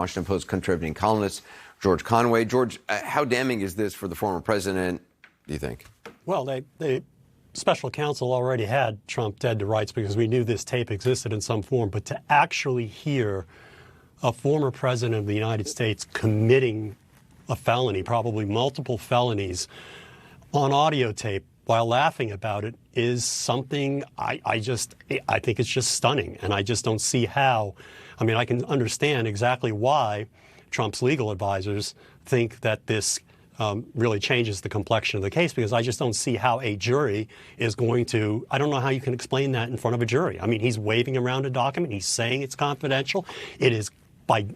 Washington Post contributing columnist George Conway. George, how damning is this for the former president, do you think? Well, the special counsel already had Trump dead to rights because we knew this tape existed in some form. But to actually hear a former president of the United States committing a felony, probably multiple felonies, on audio tape while laughing about it is something I think it's just stunning. And I just don't see how. I mean, I can understand exactly why Trump's legal advisors think that this really changes the complexion of the case, because I just don't see how a jury is going to, I don't know how you can explain that in front of a jury. I mean, he's waving around a document. He's saying it's confidential. It is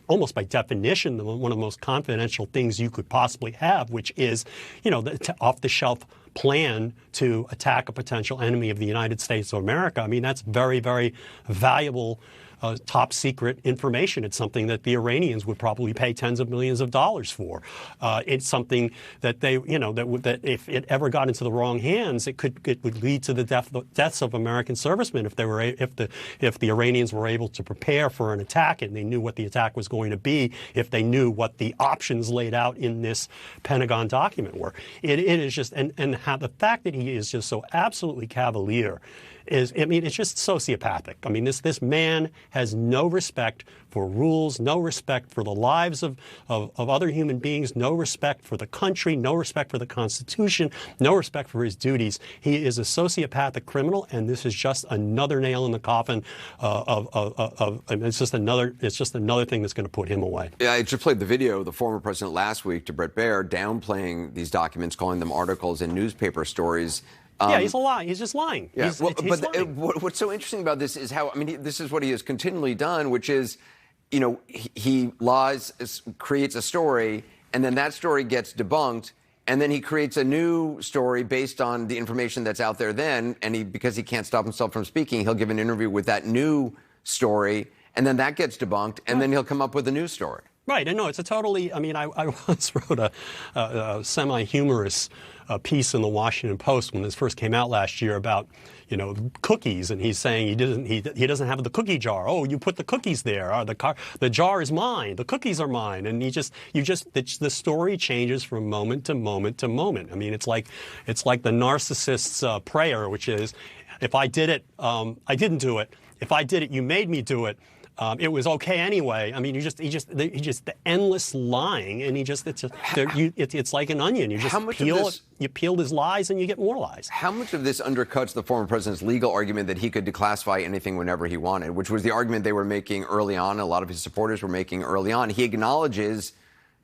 almost by definition, one of the most confidential things you could possibly have, which is, the off-the-shelf plan to attack a potential enemy of the United States of America. I mean, that's very, very valuable top secret information. It's something that the Iranians would probably pay tens of millions of dollars for. It's something that they, that if it ever got into the wrong hands, it would lead to the deaths of American servicemen if the Iranians were able to prepare for an attack and they knew what the attack was going to be, if they knew what the options laid out in this Pentagon document were. It is just, and how the fact that he is just so absolutely cavalier is, I mean, it's just sociopathic. I mean, this man has no respect for rules, no respect for the lives of other human beings, no respect for the country, no respect for the Constitution, no respect for his duties. He is a sociopathic criminal, and this is just another nail in the coffin it's just another thing that's going to put him away. Yeah, I just played the video of the former president last week to Bret Baier downplaying these documents, calling them articles and newspaper stories. Yeah, he's a lie. He's just lying. Yeah, he's lying. What's so interesting about this is how, I mean, this is what he has continually done, which is, he lies, creates a story, and then that story gets debunked, and then he creates a new story based on the information that's out there then, and because he can't stop himself from speaking, he'll give an interview with that new story, and then that gets debunked, and then he'll come up with a new story. Right, and no, it's a totally, I mean, I once wrote a semi-humorous piece in the Washington Post when this first came out last year about, cookies, and he's saying he doesn't have the cookie jar. Oh, you put the cookies there. The jar is mine. The cookies are mine. And the story changes from moment to moment to moment. I mean, it's like the narcissist's prayer, which is, if I did it, I didn't do it. If I did it, you made me do it. It was okay anyway. I mean, the endless lying, and it's like an onion. You just you peel his lies, and you get more lies. How much of this undercuts the former president's legal argument that he could declassify anything whenever he wanted, which was the argument they were making early on, a lot of his supporters were making early on? He acknowledges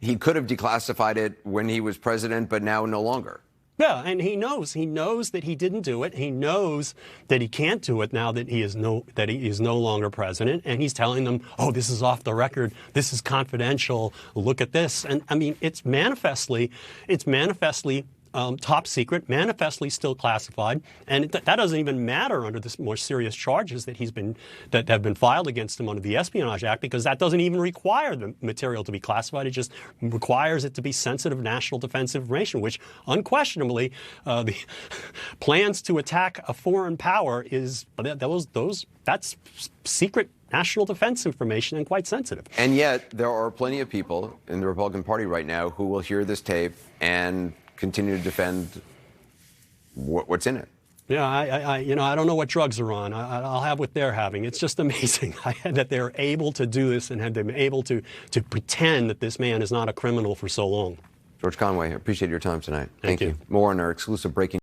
he could have declassified it when he was president, but now no longer. Yeah, and he knows that he didn't do it. He knows that he can't do it now that he is no longer president. And he's telling them, "Oh, this is off the record. This is confidential. Look at this." And I mean, it's manifestly top secret, manifestly still classified, and that doesn't even matter under the more serious charges that have been filed against him under the Espionage Act, because that doesn't even require the material to be classified. It just requires it to be sensitive national defense information, which unquestionably the plans to attack a foreign power that's secret national defense information and quite sensitive. And yet there are plenty of people in the Republican Party right now who will hear this tape and continue to defend what's in it. Yeah, I don't know what drugs are on. I'll have what they're having. It's just amazing that they're able to do this and have been able to pretend that this man is not a criminal for so long. George Conway, I appreciate your time tonight. Thank you. More on our exclusive breaking